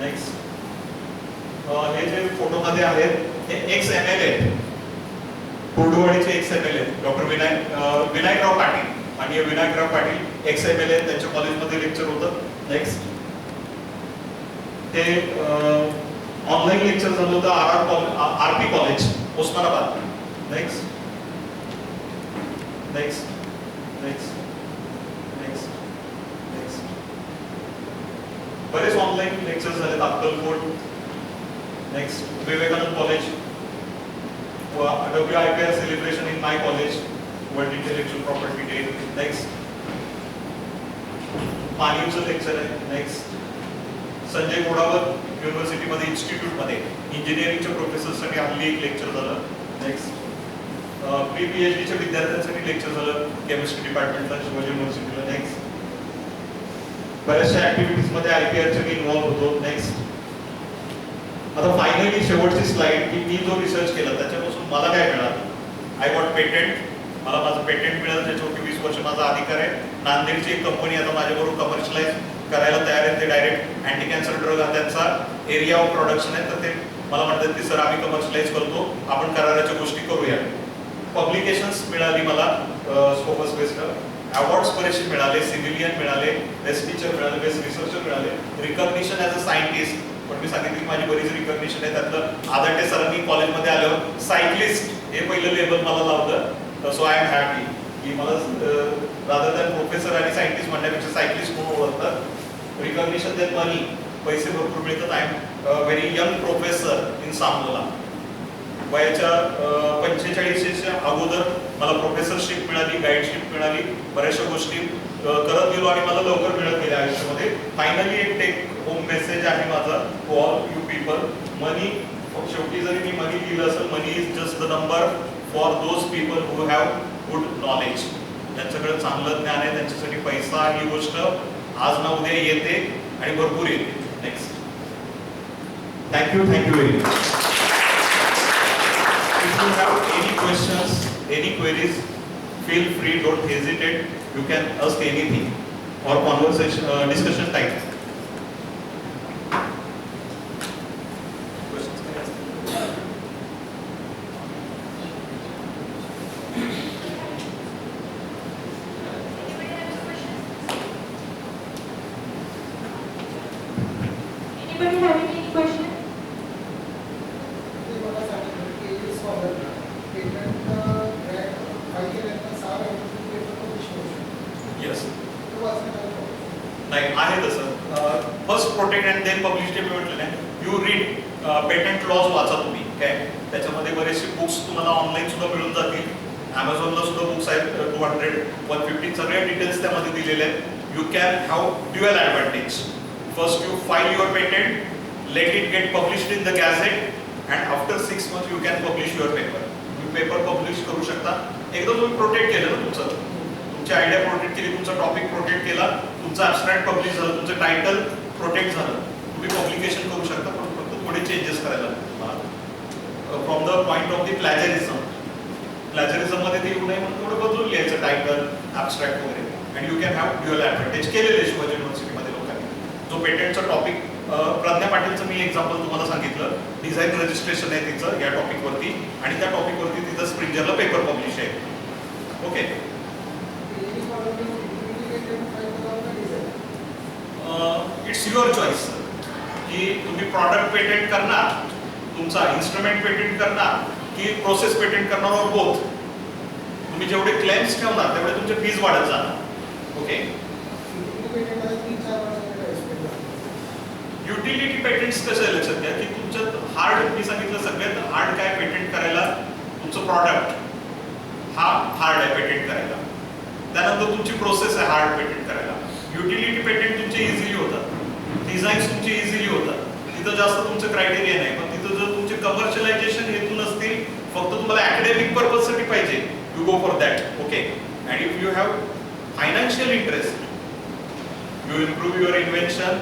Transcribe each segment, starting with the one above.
Next हे जे फोटोमध्ये आहेत हे XML आहेत, कुर्डुवाडीचे XML आहेत. डॉक्टर विनायकराव पाटील आणि विनायकराव पाटील XML आहेत, त्यांच्या कॉलेजमध्ये लेक्चर होतं. नेक्स्ट ते ऑनलाईन लेक्चर झालं होतं RP college Osmanabad. Next next next next next बरेच ऑनलाईन लेक्चर झालेत. Akkalkot. Next Vivekanand college, WIPR celebration in my college, world intellectual property day. Next पालीचं लेक्चर आहे. नेक्स्ट संजय गोडावत युनिव्हर्सिटीमध्ये इन्स्टिट्यूटमध्ये इंजिनिअरिंगच्या प्रोफेसरसाठी हल्ली एक लेक्चर झालं. नेक्स्ट PhDच्या विद्यार्थ्यांसाठी लेक्चर झालं केमिस्ट्री डिपार्टमेंटला शिवाजी युनिव्हर्सिटीला. नेक्स्ट बऱ्याचशा ऍक्टिव्हिटीजमध्ये IPRच्या मी इन्व्हॉल्व होतो. नेक्स्ट आता फायनली शेवटची स्लाइड की मी जो रिसर्च केला त्याच्यापासून मला काय मिळालं. I got patent. मला माझं पेटंट मिळालं, त्याच्यावरती 20 वर्ष माझा अधिकार आहे. नांदेडची एक कंपनी आता माझ्याबरोबर कमर्शियलाइज करायला तयार आहे. ते डायरेक्ट अँटी कॅन्सर ड्रग हा त्यांचा एरिया ऑफ प्रोडक्शन आहे. तर ते मला म्हणतात की सर आम्ही कमर्शियलाइज करतो, आपण कराराच्या गोष्टी करूया. पब्लिकेशन्स मिळाली मला, स्कोपस बेस्ड अवॉर्ड्स बरेचसे मिळाले. सिव्हिलियन मिळाले, बेस्ट टीचर मिळाले, बेस्ट रिसर्चर मिळाले, रिकॉग्निशन ॲज अ सायंटिस्ट. पण मी सांगितलं की माझी बरीच रिकॉग्निशन आहे. त्यातलं आदटे सरांनी कॉलेजमध्ये आल्यावर सायक्लिस्ट हे पहिलं लेबल मला लावलं. सो आय एम हॅपी की मला रादर दॅन प्रोफेसर आणि सायंटिस्ट म्हणण्यापेक्षा सायक्लिस्ट म्हणून ओळखतात. रिकॉग्निशन देत मनी, पैसे भरपूर मिळतात. I am very young professor in Sangola. वयाच्या 45च्या अगोदर मला प्रोफेसरशिप मिळाली, गाईडशिप मिळाली, बऱ्याचशा गोष्टी करत गेलो आणि मला लवकर मिळत गेल्या आयुष्यामध्ये. फायनली एक टेक होम मेसेज आहे माझा to all you people. Money, शेवटी जरी मी मनी लिहिलं असेल, money is just the number for those people who have good knowledge. त्यांच्याकडे चांगलं ज्ञान आहे, त्यांच्यासाठी पैसा ही गोष्ट आज ना उद्या येते आणि भरपूर येते. Next thank you very much. If you have any questions, any queries, feel free, don't hesitate. You can ask anything or conversation, discussion type. Anybody having any question? Yes. नाही आहे तसं. First protect and then publish ते म्हटलं नाही. You read patent lodge वाचा तुम्ही काय. त्याच्यामध्ये बरेचसे बुक्स तुम्हाला ऑनलाईन सुद्धा मिळून जातील. Amazonला सुद्धा बुक्स आहेत 200, 150 सगळे डिटेल्स त्यामध्ये दिलेले आहेत. You can have dual advantage. First you file your patent, let it get published in the gadget and after 6 months you can publish your paper. तुम्ही पेपर पब्लिश करू शकता. एकदा तुम्ही प्रोटेक्ट केलं ना तुमची आयडिया प्रोटेक्ट केली, तुमचा टॉपिक प्रोटेक्ट केला, तुमचा ॲब्स्ट्रॅक्ट पब्लिश झालं, तुमचं टायटल प्रोटेक्ट झालं, तुम्ही पब्लिकेशन करू शकता. पण फक्त थोडे चेंजेस करायला तुम्हाला from the point of the plagiarism मध्ये ते येऊ नये म्हणून थोडं बदलून लिहायचं टायटल, ॲब्स्ट्रॅक्ट वगैरे. And you can have dual advantage केलेले शिवाजी युनिव्हर्सिटीमध्ये लोकांनी. जो पेटंटचा टॉपिक प्रज्ञा पाटीलचं मी एक्झाम्पल तुम्हाला सांगितलं. डिझाईन रजिस्ट्रेशन आहे तिचं या टॉपिकवरती आणि त्या टॉपिकवरती तिथं स्प्रिंजरला पेपर पब्लिश आहे. ओके. इट्स युअर चॉईस की तुम्ही प्रॉडक्ट पेटेंट करणार, तुमचा इन्स्ट्रुमेंट पेटेंट करणार की प्रोसेस पेटेंट करणार और बोथ. तुम्ही जेवढे क्लेम्स ठेवणार तेवढे तुमचे फीज वाढत जाणार. ओके. युटिलिटी पेटेंट्स कसे आहे लक्षात घ्या की तुमचं हार्ड, मी सांगितलं सगळ्यात हार्ड काय पेटेंट करायला, तुमचं प्रॉडक्ट हा हार्ड आहे पेटेंट करायला. त्यानंतर तुमची प्रोसेस आहे हार्ड पेटेंट करायला. युटिलिटी पेटेंट तुमचे इझिली होतात, डिझाईन्स तुमचे इझिली होतात. तिथं जास्त तुमचं क्रायटेरिया नाही. पण तिथं जर तुमचे कमर्शियलायझेशन हेतू नसतील, फक्त तुम्हाला अकॅडमिक पर्पजसाठी पाहिजे, you go for that. Okay. And if you have financial interest, you improve your invention,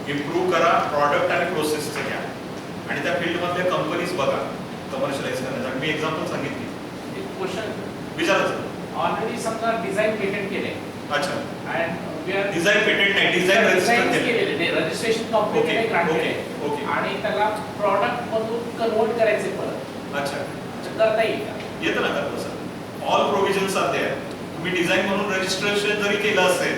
improve करा प्रॉडक्ट आणि प्रोसेसचं घ्या आणि त्या फील्डमधल्या कंपनीज बघा कमर्शियलाइज करण्यासाठी. मी एक्झाम्पल सांगितली. एक क्वेश्चन विचारायचं. ऑलरेडी समजा डिझाईन पेटंट केले. अच्छा. अँड डिझाईन पेटेंट नाही, डिझाईन रजिस्टर केले. रजिस्ट्रेशन कंप्लीट ओके केले, ग्रांट ओके केले. ओके. आणि त्याला प्रॉडक्ट मधून कन्वर्ट करायचे परत. अच्छा करता येईल का? येतं ना करतो sir. All provisions are there. तुम्ही डिझाईन म्हणून रजिस्ट्रेशन जरी केलं असेल,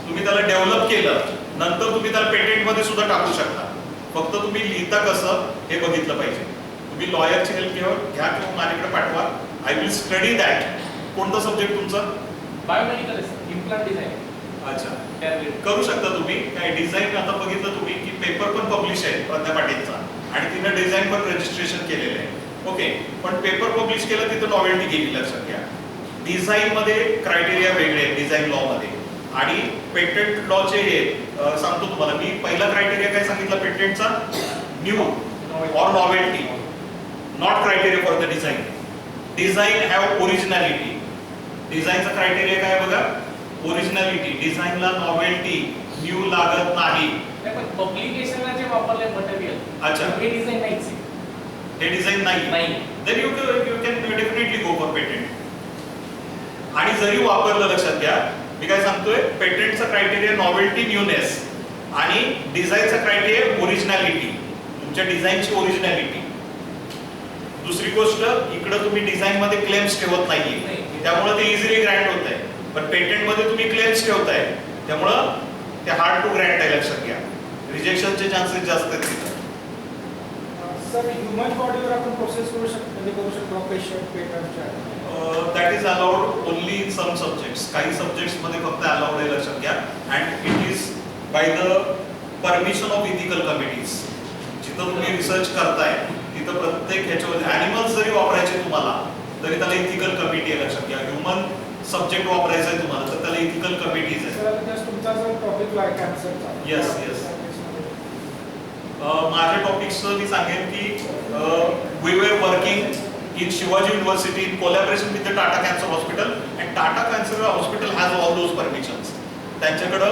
तुम्ही त्याला डेव्हलप केलं, नंतर तुम्ही त्याला पेटेंट मध्ये सुद्धा टाकू शकता. फक्त तुम्ही लिहिता कसं हे बघितलं पाहिजे. तुम्ही लॉयरची हेल्प घ्या किंवा माझ्याकडे पाठवा. I will study that. कोणता सब्जेक्ट तुमचा? Biomedical implant design. अच्छा करू शकता तुम्ही. काय डिझाईन आता बघितलं तुम्ही की पेपर पण पब्लिश आहे प्राध्या पाटीलचा आणि तिनं डिझाईन पण रजिस्ट्रेशन केलेलं आहे. ओके, पण पेपर पब्लिश केलं तिथं नॉवेल्टी गेली, लक्षात घ्या. डिझाईन मध्ये क्रायटेरिया वेगळे आहेत डिझाईन लॉ मध्ये आणि पेटंट लॉचे सांगतो तुम्हाला मी. पहिला क्रायटेरिया काय सांगितला पेटंटचा? New or novelty, not criteria for the design. Design have originality. डिझाईनचा criteria काय बघा? ओरिजिनॅलिटी. डिझाईनला नॉवेल्टी न्यू लागत नाही. पण पब्लिकेशनला जे वापरले मटेरियल, अच्छा, हे डिझाईन नाहीच आहे. हे डिझाईन नाही. Then you can definitely go for patent. आणि जरी वापरलं, लक्षात घ्या मी काय सांगतोय, पेटंटचा क्रायटेरिया नॉवेल्टी, न्यूनेस आणि डिझाईनचा क्रायटेरिया ओरिजिनॅलिटी, तुमच्या डिझाईनची ओरिजिनॅलिटी. दुसरी गोष्ट, इकडे तुम्ही डिझाईन मध्ये क्लेम्स ठेवत नाहीये, त्यामुळे ते इझिली ग्रँट होत आहे. पण पेटंट मध्ये तुम्ही क्लेम्स ठेवताय, त्यामुळं ते हार्ड टू ग्रँट आहे, लक्षात घ्या. रिजेक्शनचे चान्सेस जास्त आहेत तिथं. सर ह्युमन बॉडीवर आपण प्रोसेस करू शकतो पेशंट पेटंटच्या. That is allowed only in some subjects. काही सब्जेक्ट्स मध्ये फक्त अलाउड आहे, लक्षात घ्या. And it is by the permission of ethical committees. जिथं तुम्ही रिसर्च करताय तिथं प्रत्येक ह्याच्यामध्ये ॲनिमल्स जरी वापरायचे तुम्हाला तरी त्याला इथिकल कमिटी आहे, लक्षात घ्या. ह्युमन सब्जेक्ट वापरायचा आहे तुम्हाला तर त्याला इथिकल कमिटीज आहे. सर जस्ट तुमचा जो टॉपिक आहे कॅन्सरचा. Yes yes. माझ्या टॉपिक्सचं मी सांगेन की we were working in Shivaji university in collaboration with the Tata cancer hospital and Tata cancer hospital has all those permissions. त्यांच्याकडं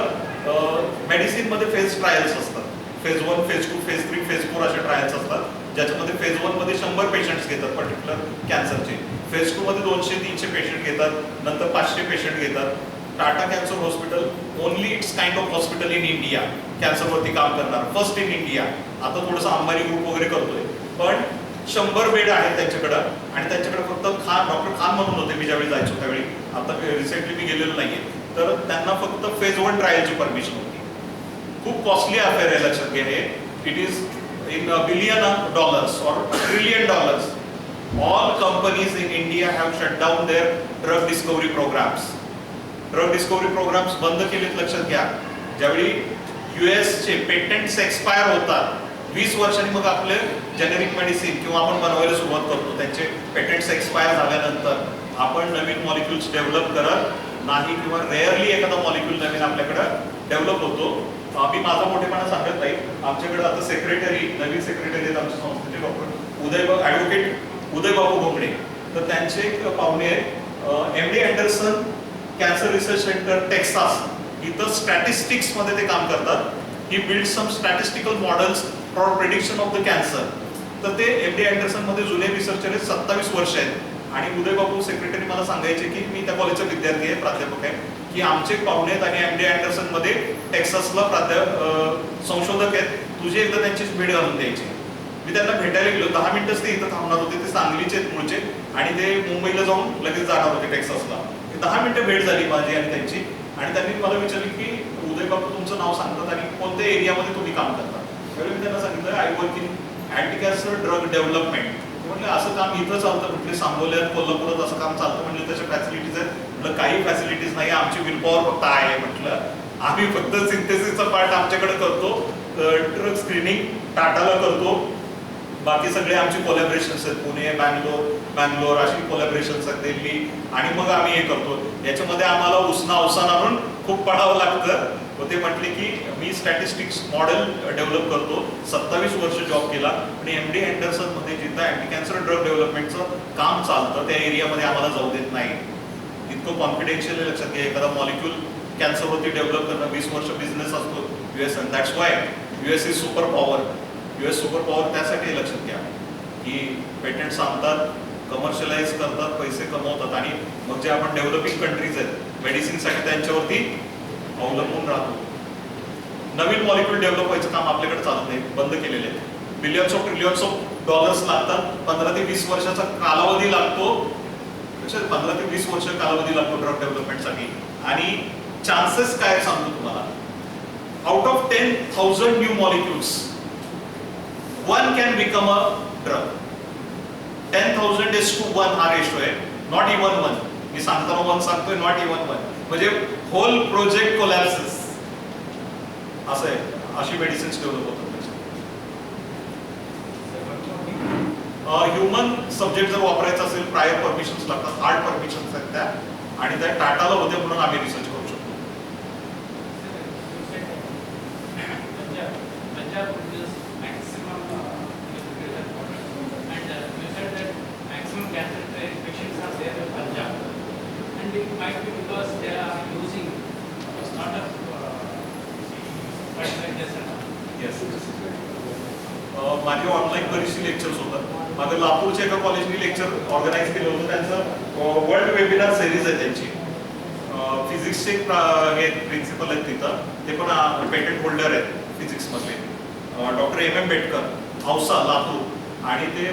मेडिसिनमध्ये फेज ट्रायल्स असतात. फेज 1, फेज 2, फेज 3, फेज 4 असे ट्रायल्स असतात, ज्याच्यामध्ये फेज 1 मध्ये 100 पेशंट्स घेतात पर्टिक्युलर कॅन्सरचे. फेज 2 मध्ये 200-300 पेशंट घेतात, नंतर 500 पेशंट घेतात. Tata cancer hospital only it's kind of hospital in India कॅन्सरवरती काम करणार, फर्स्ट इन इंडिया. आता थोडंसं अंबानी ग्रुप वगैरे करतोय, पण 100 बेड आहेत त्यांच्याकडं. आणि त्यांच्याकडे फक्त डॉक्टर खान म्हणून होते मी ज्यावेळी जायचो त्यावेळी. आता रिसेंटली मी गेलेलो नाहीये. तर त्यांना फक्त फेज 1 ट्रायलची परमिशन होती. खूप कॉस्टली अफेअर आहे, लक्षात घ्या. हे it is in $1 billion or $1 trillion. All companies in India have shut down their drug discovery programs. Drug discovery programs बंद केलेत, लक्षात घ्या. ज्यावेळी यूएसचे पेटंट्स एक्सपायर होतात 20 वर्षांनी, मग आपले जेनेरिक मेडिसिन किंवा आपण बनवायला सुरुवात करतो. त्यांचे पेटंट्स एक्सपायर झाल्यानंतर आपण नवीन मॉलिक्युल्स डेव्हलप करत नाही किंवा रेअरली एखादा मॉलिक्युल नवीन आपल्याकडे डेव्हलप होतो. मी माझा मोठेपणा सांगत नाही. आमच्याकडे आता नवीन सेक्रेटरी आहेत आमच्या संस्थेचे डॉक्टर ॲडव्होकेट उदयबाबू भोंगडे. तर त्यांचे एक पाहुणे आहेत MD Anderson cancer research centre Texas. इथं स्टॅटिस्टिक्स मध्ये ते काम करतात. He build some statistical models for prediction of the cancer. तर ते MD अँडरसन मध्ये जुने रिसर्चर आहेत, 27 वर्ष आहेत. आणि उदयबाबू सेक्रेटरी मला सांगायचे की मी त्या कॉलेजचा विद्यार्थी आहे, प्राध्यापक आहे, की आमचे पाहुणे आहेत आणि MD अँडरसन मध्ये टेक्सासला संशोधक आहेत, तुझी एकदा त्यांची भेट घालून द्यायची. मी त्यांना भेटायला गेलो, 10 मिनिटच ते इथं थांबणार होते. ते सांगलीचे आहेत मूळचे आणि ते मुंबईला जाऊन लगेच जाणार होते टेक्सासला. 10 मिनिटं भेट झाली माझी आणि त्यांची. आणि त्यांनी मला विचारले की उदयबाबू तुमचं नाव सांगतात आणि कोणत्या एरियामध्ये तुम्ही काम करता. त्यावेळी मी त्यांना सांगितलं I work in anti cancer drug development. म्हटलं असं काम इथं चालतं, म्हटले सांगोल्यात कोल्हापुरात असं काम चालतं. म्हटलं त्याच्या फॅसिलिटीज आहेत. म्हटलं काही फॅसिलिटीज नाही, आमची विल पॉवर फक्त आहे. म्हटलं आम्ही फक्त सिंथेसिसचा पार्ट आमच्याकडे करतो, ड्रग स्क्रीनिंग टाटाला करतो, बाकी सगळे आमचे कोलॅबरेशन्स आहेत. पुणे, बँगलोर अशी कोलॅबरेशन्स आहेत, दिल्ली. आणि मग आम्ही हे करतो. याच्यामध्ये आम्हाला उसना अवसान आणून खूप पडावं लागतं. व ते म्हटले की मी स्टॅटिस्टिक्स मॉडेल डेव्हलप करतो, 27 वर्ष जॉब केला. आणि MD अँडरसन मध्ये जिथं अँटी कॅन्सर ड्रग डेव्हलपमेंटचं काम चालतं त्या एरियामध्ये आम्हाला जाऊ देत नाही. इतकं कॉन्फिडेन्शियल आहे, लक्षात घ्या. एखादा मॉलिक्यूल कॅन्सरवरती डेव्हलप करणं 20 वर्ष बिझनेस असतो US. And that's why US is super power. US super power त्यासाठी लक्षात घ्या की पेटंट्स आणतात, कमर्शियलाइज करतात, पैसे कमवतात आणि मग जे आपण डेव्हलपिंग कंट्रीज आहेत मेडिसिनसाठी त्यांच्यावरती अवलंबून राहतो. नवीन मॉलिक्यूल डेव्हलप व्हायचं काम आपल्याकडे चालत नाही, बंद केलेले आहे. Billions of trillions of dollars लागतात, 15 ते 20 वर्षाचा कालावधी लागतो. 15 ते 20 वर्ष कालावधी लागतो ड्रग डेव्हलपमेंटसाठी. आणि चान्सेस काय सांगतो तुम्हाला, out of 10,000 new molecules 1 can become a drug. 10,000:1 हा रेशो आहे, नॉट इवन 1. मी सांगताना 1 सांगतोय, नॉट इवन 1. म्हणजे होल प्रोजेक्ट कोलॅप्सेस असं आहे. अशी मेडिसिन्स डेव्हलप होतात. ह्युमन सब्जेक्ट जर वापरायचा असेल प्रायर परमिशन्स लागतात, हार्ड परमिशन्स आहेत त्या, आणि त्या टाटाला होते म्हणून आम्ही रिसर्च करू शकतो. Punjab produces maximum nuclear products, and you said that maximum cancer patients are there in Punjab, and it might be because they are using a startup fertilizers and all. Yes. माझे online बरीचशी lectures होतात. माझं लातूरच्या एका कॉलेजने lecture organise केलं होतं. त्यांचं वर्ल्ड वेबिनार सिरीज आहे त्यांची. फिजिक्सचे हे प्रिन्सिपल आहेत तिथं, ते पण पेटंट होल्डर आहेत फिजिक्समधले, डॉक्टर M.M. बेटकर, औसा, लातूर. आणि ते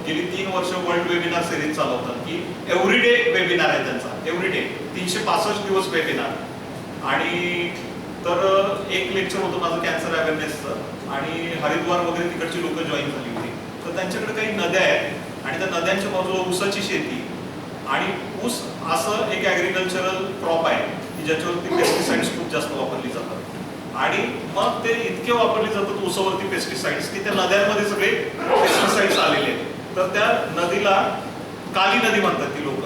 गेली 3 वर्ष वर्ल्ड वेबिनार सिरीज चालवतात, की एव्हरीडे वेबिनार आहे त्यांचा. एव्हरीडे 365 दिवस वेबिनार. आणि तर एक लेक्चर होतं माझं कॅन्सर अवेअरनेसचं, आणि हरिद्वार वगैरे तिकडची लोक जॉईन झाली होती. तर त्यांच्याकडे काही नद्या आहेत, आणि त्या नद्यांच्या बाजूला ऊसाची शेती. आणि ऊस असं एक ॲग्रिकल्चरल क्रॉप आहे की ज्याच्यावरती पेस्टिसाइड्स खूप जास्त वापरली जातात. आणि मग ते इतके वापरले जातात ऊसावरती पेस्टिसाइड्स की त्या नद्यांमध्ये सगळे पेस्टिसाइड्स आलेले आहेत. तर त्या नदीला काली नदी म्हणतात ती लोक,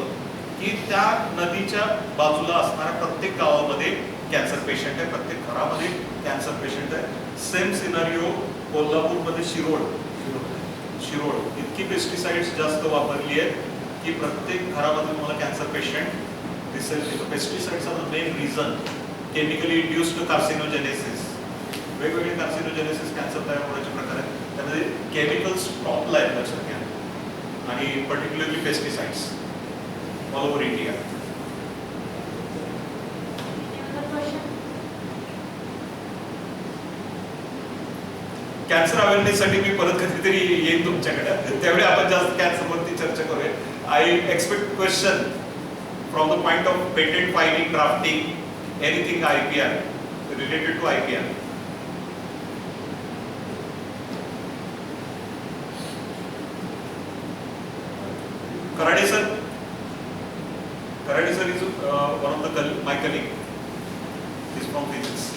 की त्या नदीच्या बाजूला असणाऱ्या प्रत्येक गावामध्ये कॅन्सर पेशंट आहे, प्रत्येक घरामध्ये कॅन्सर पेशंट आहे. सेम सिनारिओ कोल्हापूरमध्ये शिरोळ इतकी पेस्टिसाइड्स जास्त वापरली आहेत की प्रत्येक घरामध्ये तुम्हाला कॅन्सर पेशंट दिसेल. Pesticides are the main reason. Chemically induced carcinogenesis, वेगवेगळे कार्सिनोजेनेसिस कॅन्सर तयार होण्याचे प्रकार आहेत. त्यामध्ये केमिकल्स टॉपला आहेत, लक्षात घ्या. आणि particularly pesticides all over India. Cancer अवेअरनेससाठी मी परत कधीतरी येईन तुमच्याकडे, त्यावेळी आपण जास्त कॅन्सरवरती चर्चा करूया. I expect question from the point of patent filing, drafting, anything IPR, related to IPR. Karade sir is one of my colleague. He's from physics.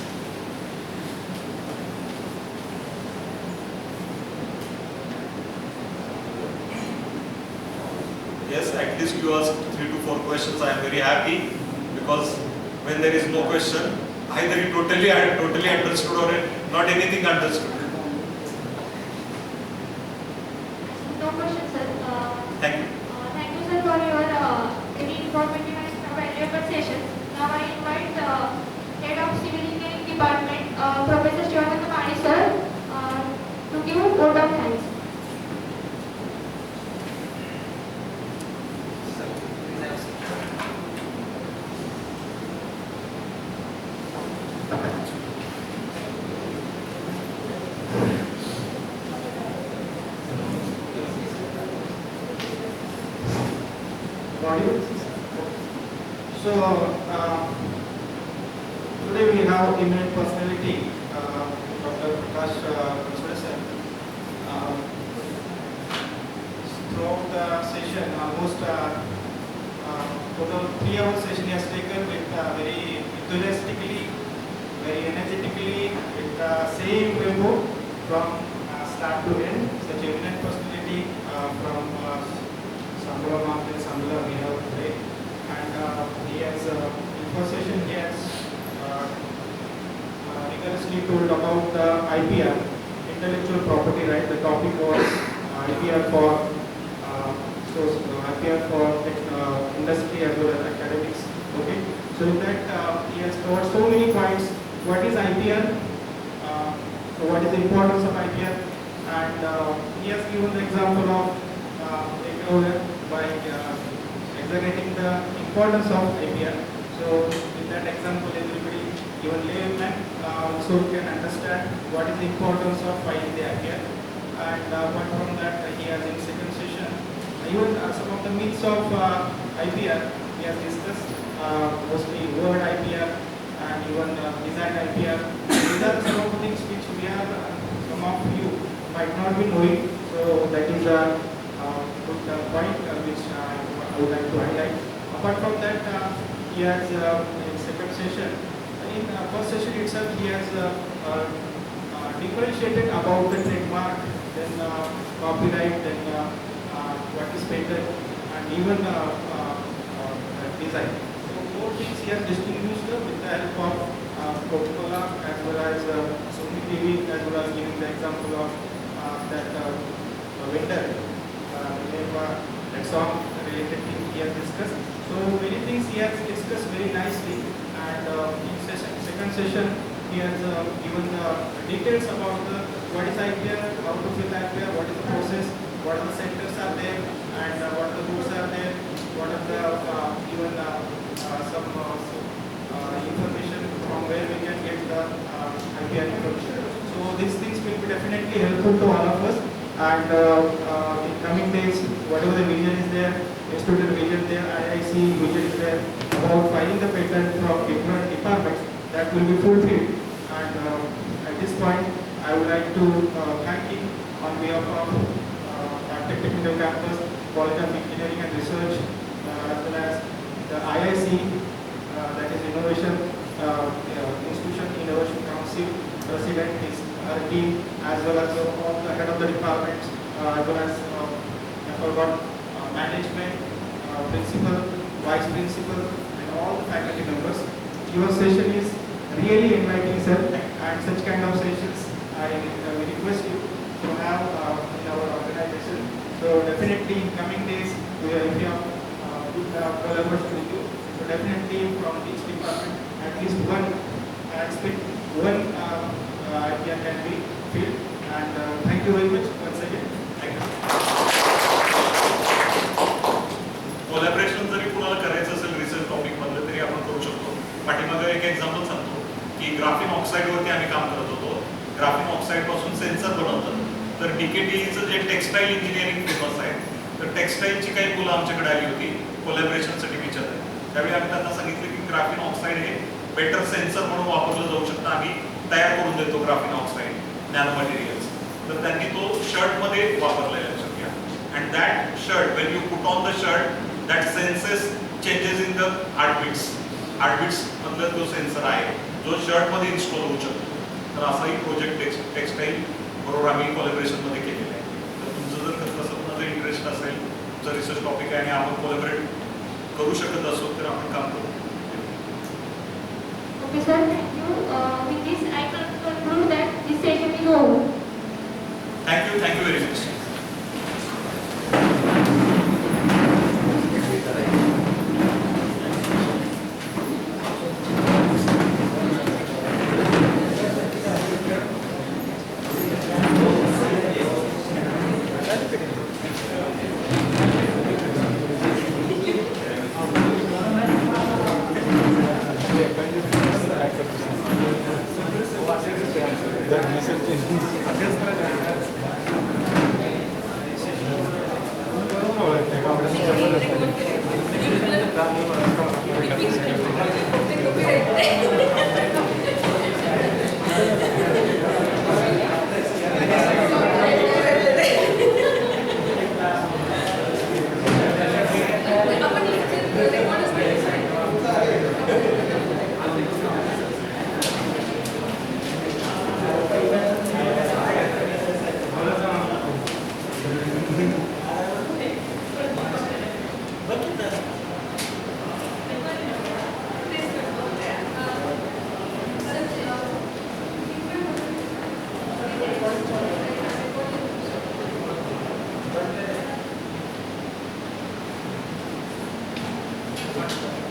Yes, at least you asked 3 to 4 questions. I am very happy, because when there is no question, either you totally understood or not anything understood. No question, sir. Thank you. Thank you, sir, for your very informative and valuable session. Now I invite Head of Civil Engineering Department, Professor Shivananda Mani, sir, to give a vote of thanks. So, today we have eminent personality, Dr. Prakash Sir. Throughout the session, almost total 3 hour session he has taken with very enthusiastically, very energetically, with the same tempo from start to end. Such eminent personality from Sambhala Mountain, Sambhala we have today. And he has, in first session, he has rigorously told about the IPR, intellectual property right. The topic was IPR for IPR for industry as well as academics. Okay, so in that he has covered so many points. What is IPR? So what is the importance of IPR? And he has given the example of by exaggerating the importance of IPR. So in that example, everybody even layman also can understand what is the importance of filing the IPR. And apart from that, he has in second session even some of the myths of IPR he has discussed, mostly word IPR and even design IPR. These are some of the things which we are, some of you might not be knowing. So that is a good point which I would like to highlight. Apart from that, he has in second session, in first session itself, he has differentiated about the trademark, then copyright, then what is patent, and even design. So four things he has distinguished with the help of Coca-Cola as well as Sony TV, as well as giving the example of that vendor, that song related thing he has discussed. So many things he has discussed very nicely, and in second session he has given the details about what is IPR, how to fill IPR, what is the process, what are the centers are there, and what are the rules are there, what are the even some information from where we can get the IPR information. So these things will be definitely helpful to all of us. And in coming days, whatever the vision is there, institute vision there, IIC vision is there about filing the patent from different departments, that will be fulfilled. And at this point, I would like to thank him on behalf of Technical Campus, College of Engineering and Research, as well as the IIC, that is Innovation Institution Innovation Council President, his team, as well as all the head of the departments, as well as management, principal, vice principal, and all the faculty members. Your session is really inviting, sir, and such kind of sessions I request you to have in our organization. So definitely in coming days, if you have good collaboration with you, so definitely from each department, at least one aspect, one idea can be filled. And thank you very much once again. Thank you. Collaboration जरी कुणाला करायचं असेल research topic मधलं तरी आपण करू शकतो. पाठीमागे एक एक्झाम्पल सांगतो की ग्राफिन ऑक्साईड वरती आम्ही काम करत होतो. ग्राफिन ऑक्साईड पासून सेन्सर बनवतात. तर डीकेटीचं जे टेक्सटाईल इंजिनिअरिंग फेमस आहे, तर टेक्सटाईलची काही मुलं आमच्याकडे आली होती कोलॅबरेशनसाठी विचारतात. त्यावेळी आम्ही त्यांना सांगितलं की ग्राफिन ऑक्साईड हे बेटर सेन्सर म्हणून वापरलं जाऊ शकतं. आम्ही तयार करून देतो ग्राफिन ऑक्साईड नॅनो मटेरियल्स. तर त्यांनी तो शर्ट मध्ये वापरलेला लक्षात घ्या. And that shirt Wien you put on the shirt that senses changes in the heartbeats मधला जो सेन्सर आहे जो शर्ट मध्ये इन्स्टॉल होऊ शकतो. तर असाही प्रोजेक्ट टेक्सटाईल बरोबर आम्ही कोलॅबरेशन मध्ये केलेला आहे. तर तुमचं जर तसं कुणाचं इंटरेस्ट असेल, तुमचा रिसर्च टॉपिक आहे आणि आपण कोलॅबरेट करू शकत असो तर आपण काम करू. Okay, sir, thank you. With this, I can conclude that this session is over. Thank you very much. Thank you.